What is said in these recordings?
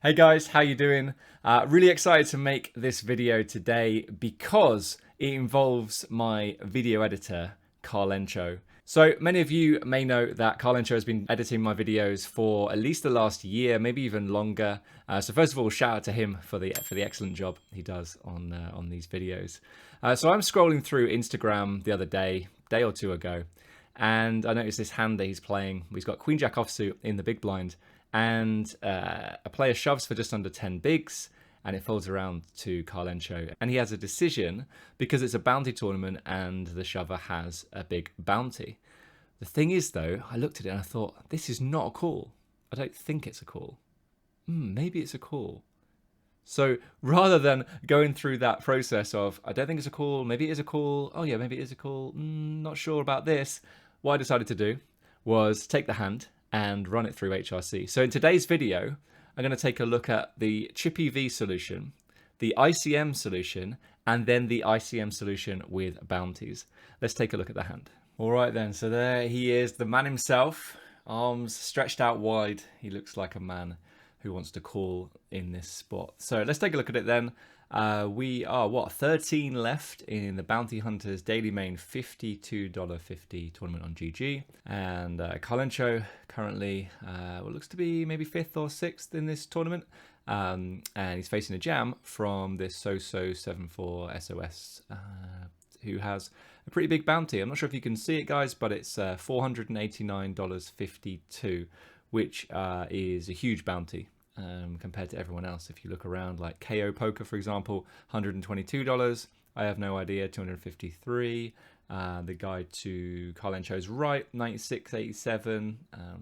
Hey guys, how you doing? Really excited to make this video today because it involves my video editor, Karlencho. So many of you may know that Karlencho has been editing my videos for at least the last year, maybe even longer. So first of all, shout out to him for the excellent job he does on these videos. So I'm scrolling through Instagram the other day or two ago, and I noticed this hand that he's playing. He's got Queen Jack offsuit in the big blind, and a player shoves for just under 10 bigs, and it folds around to Karlencho. And he has a decision because it's a bounty tournament and the shover has a big bounty. The thing is, though, I looked at it and I thought, this is not a call. I don't think it's a call. Maybe it's a call. So rather than going through that process of, I don't think it's a call, maybe it is a call, oh yeah, maybe it is a call, not sure about this, what I decided to do was take the hand and run it through HRC. So in today's video, I'm going to take a look at the chip EV solution, the ICM solution, and then the ICM solution with bounties. Let's take a look at the hand. All right then, so there he is, the man himself, arms stretched out wide. He looks like a man who wants to call in this spot. So let's take a look at it then. We are 13 left in the Bounty Hunters Daily Main $52.50 tournament on GG, and Karlencho currently looks to be maybe 5th or 6th in this tournament, and he's facing a jam from this So-So-74 SOS, who has a pretty big bounty. I'm not sure if you can see it, guys, but it's $489.52, which is a huge bounty. Compared to everyone else. If you look around, like KO Poker, for example, $122. I have no idea, $253. The guy to Karlencho's right, $96.87.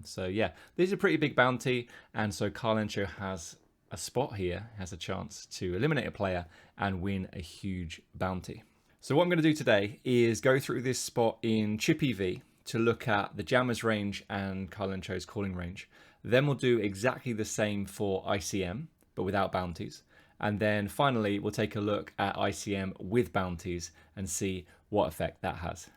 So yeah, this is a pretty big bounty, and so Karlencho has a spot here, has a chance to eliminate a player and win a huge bounty. So what I'm going to do today is go through this spot in chip EV to look at the jammer's range and Karlencho's calling range. Then we'll do exactly the same for ICM, but without bounties. And then finally, we'll take a look at ICM with bounties and see what effect that has.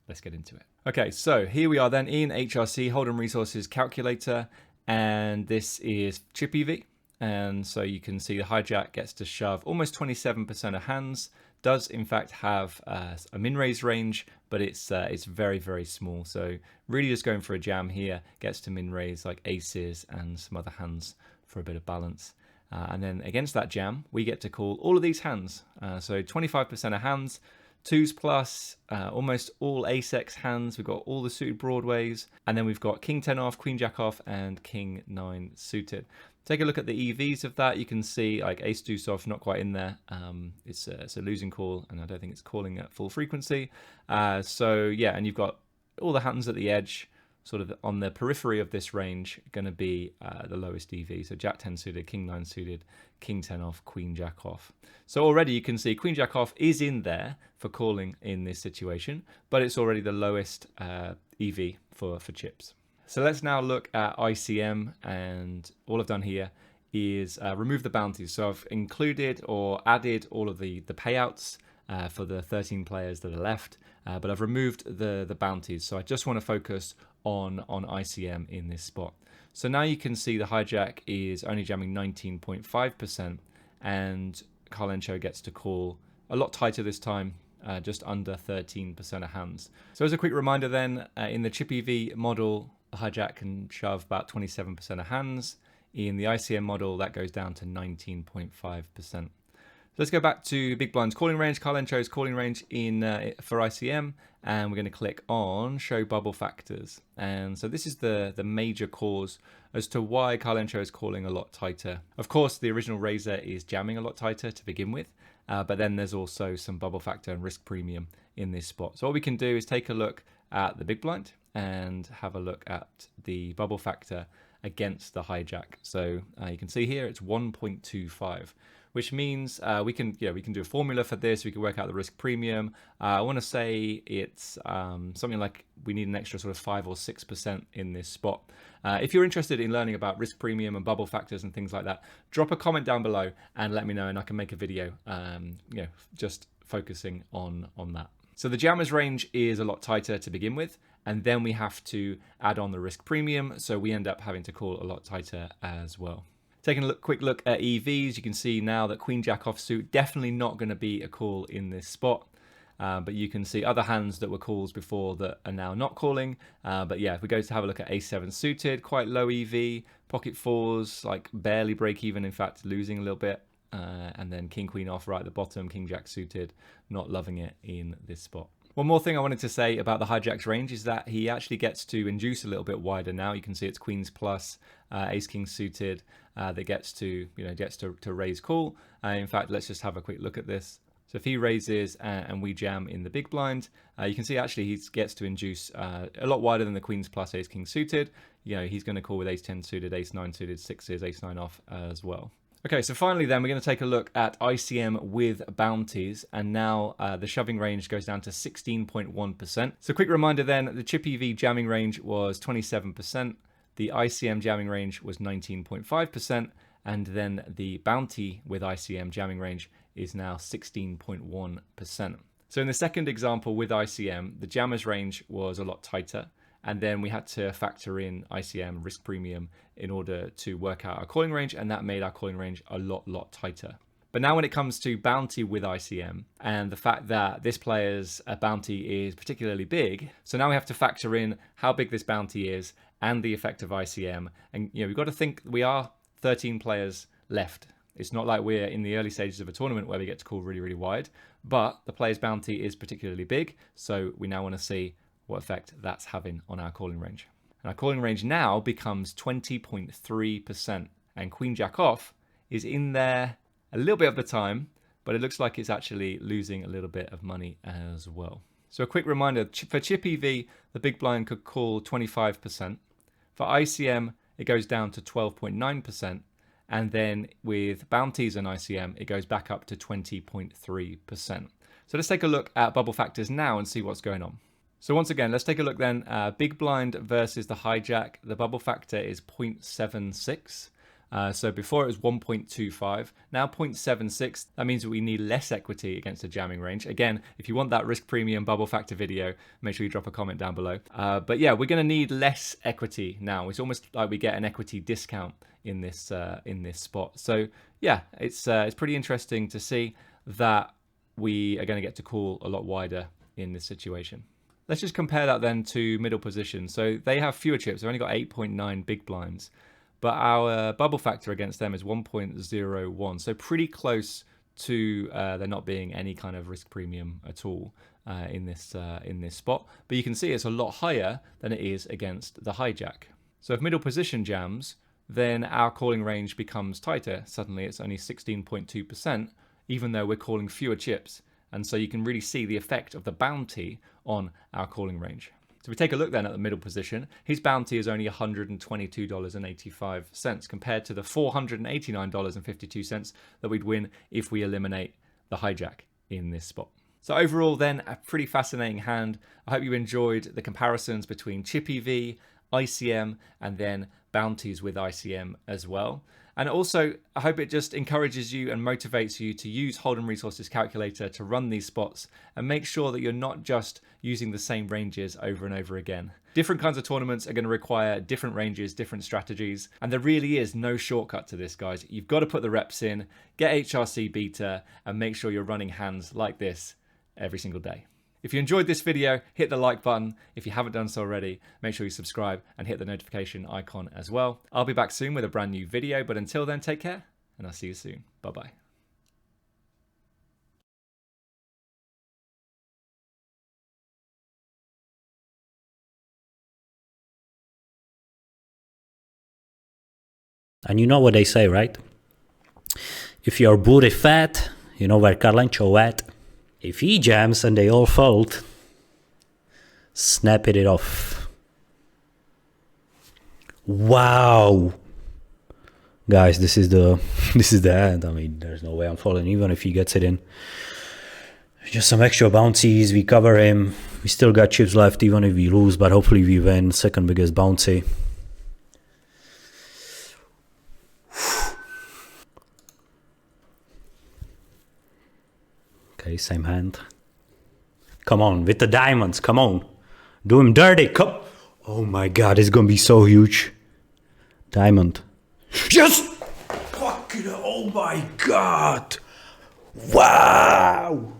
Let's get into it. Okay, so here we are then in HRC, Hold'em Resources Calculator, and this is chip EV. And so you can see the hijack gets to shove almost 27% of hands, does in fact have a min-raise range, but it's very, very small. So really just going for a jam here, gets to min-raise like aces and some other hands for a bit of balance. And then against that jam, we get to call all of these hands. So 25% of hands, 2s plus, almost all ace-x hands. We've got all the suited broadways, and then we've got king 10 off, queen jack off, and king 9 suited. Take a look at the EVs of that. You can see like ace deuce off, not quite in there. It's a losing call, and I don't think it's calling at full frequency. So yeah, and you've got all the hands at the edge, sort of on the periphery of this range, going to be the lowest EV. So jack 10 suited, king 9 suited, king 10 off, queen jack off. So already you can see queen jack off is in there for calling in this situation, but it's already the lowest EV for chips. So let's now look at ICM, and all I've done here is remove the bounties. So I've included or added all of the payouts for the 13 players that are left, but I've removed the bounties. So I just want to focus on ICM in this spot. So now you can see the hijack is only jamming 19.5%, and Karlencho gets to call a lot tighter this time, just under 13% of hands. So as a quick reminder then, in the chip EV model, the hijack can shove about 27% of hands. In the ICM model, that goes down to 19.5%. Let's go back to Big Blind's calling range, Karlencho's calling range for ICM, and we're going to click on Show Bubble Factors. And so this is the major cause as to why Karlencho is calling a lot tighter. Of course, the original raiser is jamming a lot tighter to begin with, but then there's also some bubble factor and risk premium in this spot. So what we can do is take a look at the Big Blind and have a look at the bubble factor against the hijack. So you can see here it's 1.25, which means we can do a formula for this. We can work out the risk premium. I want to say it's something like we need an extra sort of 5 or 6% in this spot. If you're interested in learning about risk premium and bubble factors and things like that, drop a comment down below and let me know, and I can make a video just focusing on that. So the jammer's range is a lot tighter to begin with, and then we have to add on the risk premium, so we end up having to call a lot tighter as well. Taking a quick look at EVs, you can see now that Queen Jack offsuit definitely not going to be a call in this spot. But you can see other hands that were calls before that are now not calling. But yeah, if we go to have a look at A7 suited, quite low EV, pocket fours, like barely break even, in fact, losing a little bit. And then King Queen off right at the bottom, King Jack suited, not loving it in this spot. One more thing I wanted to say about the hijack's range is that he actually gets to induce a little bit wider now. You can see it's Queens plus, Ace King suited that gets to, to raise call. In fact, let's just have a quick look at this. So if he raises and we jam in the big blind, you can see actually he gets to induce a lot wider than the Queens plus Ace King suited. He's going to call with Ace 10 suited, Ace 9 suited, sixes, Ace 9 off as well. Okay, so finally then we're going to take a look at ICM with bounties, and now the shoving range goes down to 16.1%. So quick reminder then, the chip EV jamming range was 27%, the ICM jamming range was 19.5%, and then the bounty with ICM jamming range is now 16.1%. So in the second example with ICM, the jammers range was a lot tighter, and then we had to factor in ICM risk premium in order to work out our calling range, and that made our calling range a lot tighter. But now when it comes to bounty with ICM and the fact that this player's bounty is particularly big, so now we have to factor in how big this bounty is and the effect of ICM. And we've got to think we are 13 players left. It's not like we're in the early stages of a tournament where we get to call really wide, but the player's bounty is particularly big, so we now want to see what effect that's having on our calling range. And our calling range now becomes 20.3%, and Queen Jack off is in there a little bit of the time, but it looks like it's actually losing a little bit of money as well. So a quick reminder, for chip EV, the big blind could call 25%. For ICM, it goes down to 12.9%. And then with bounties and ICM, it goes back up to 20.3%. So let's take a look at bubble factors now and see what's going on. So once again, let's take a look then, big blind versus the hijack. The bubble factor is 0.76. So before it was 1.25, now 0.76. That means that we need less equity against a jamming range. Again, if you want that risk premium bubble factor video, make sure you drop a comment down below. But yeah, we're going to need less equity now. It's almost like we get an equity discount in this spot. So yeah, it's pretty interesting to see that we are going to get to call a lot wider in this situation. Let's just compare that then to middle position. So they have fewer chips. They've only got 8.9 big blinds, but our bubble factor against them is 1.01. So pretty close to there not being any kind of risk premium at all in this spot. But you can see it's a lot higher than it is against the hijack. So if middle position jams, then our calling range becomes tighter. Suddenly it's only 16.2%, even though we're calling fewer chips. And so you can really see the effect of the bounty on our calling range. So we take a look then at the middle position. His bounty is only $122.85 compared to the $489.52 that we'd win if we eliminate the hijack in this spot. So overall then, a pretty fascinating hand. I hope you enjoyed the comparisons between chip EV, ICM, and then bounties with ICM as well. And also, I hope it just encourages you and motivates you to use Hold'em Resources Calculator to run these spots and make sure that you're not just using the same ranges over and over again. Different kinds of tournaments are going to require different ranges, different strategies, and there really is no shortcut to this, guys. You've got to put the reps in, get HRC beta, and make sure you're running hands like this every single day. If you enjoyed this video, hit the like button. If you haven't done so already, make sure you subscribe and hit the notification icon as well. I'll be back soon with a brand new video, but until then, take care, and I'll see you soon. Bye-bye. And you know what they say, right? If your booty fat, you know where Karlencho at. If he jams and they all fold, snap it off. Wow. Guys, this is the end. I mean, there's no way I'm falling, even if he gets it in. Just some extra bounties, we cover him. We still got chips left, even if we lose, but hopefully we win. Second biggest bounty. Okay, same hand. Come on, with the diamonds, come on. Do him dirty, come. Oh my god, it's gonna be so huge. Diamond. Yes! Fucking, oh my god! Wow!